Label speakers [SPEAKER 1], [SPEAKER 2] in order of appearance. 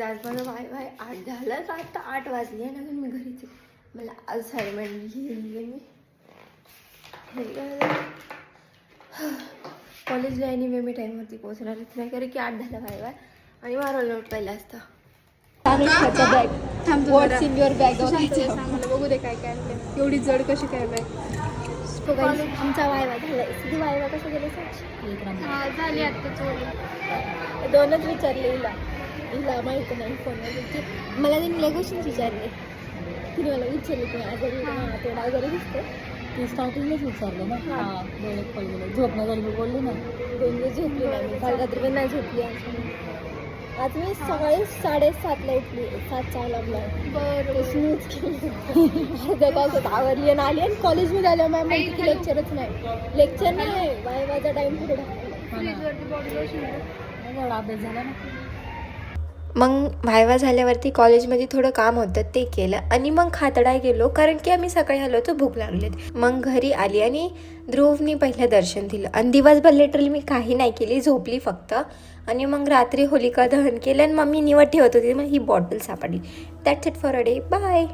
[SPEAKER 1] आज माझं वाय 8 झालं का आता 8 वाजले आहे ना. मी घरीच मला असाइनमेंट लिहिली मी कॉलेजला आणि मी टाईमवरती पोहोचणारच नाही कारण की 8 झालं वाय आणि मारा नोट पहिला असतं.
[SPEAKER 2] व्हॉट्स इन युअर बॅग बघू दे काय काय आणलं. एवढी जड कशी काय बॅग.
[SPEAKER 1] आमचा वायवा झाला. तुझी वायवा कसं गेलं
[SPEAKER 2] झाली आता चोरी.
[SPEAKER 1] 2च विचारले हिला माहिती नाही फोनवर. मला त्यांनी लगेच विचारले. तिने मला विचारले की आजारी तेवढा आजारी दिसतो.
[SPEAKER 3] ती स्टार्टिंगलाच विचारलं ना. डोळ्यात पडलेलं झोपणं झाली मी बोलली ना.
[SPEAKER 1] 2 दिवस झोपली नाही मी. काल रात्री पण नाही झोपली. आज मी सकाळी 7:30ला उठली. 7च्या अलार्मला बरं स्नूज केली. अर्ध्या तासात आवरली आणि आली आणि कॉलेजमध्ये आल्या मॅम म्हणते की लेक्चरच नाही. लेक्चर नाही वायवाचा टाईम पुढे
[SPEAKER 3] एवढा अभ्यास झाला ना.
[SPEAKER 1] मग व्हायवा झाल्यावरती कॉलेजमध्ये थोडं काम होतं ते केलं आणि मग खातडाय गेलो कारण की आम्ही सकाळी आलो होतो भूक लागलेत. मग घरी आली आणि ध्रुवनी पहिलं दर्शन दिलं आणि दिवसभर लिटरली मी काही नाही केली, झोपली फक्त. आणि मग रात्री होलिका दहन केलं आणि मम्मी निवड ठेवत होती. मग ही बॉटल सापडली. That's it for a day. Bye.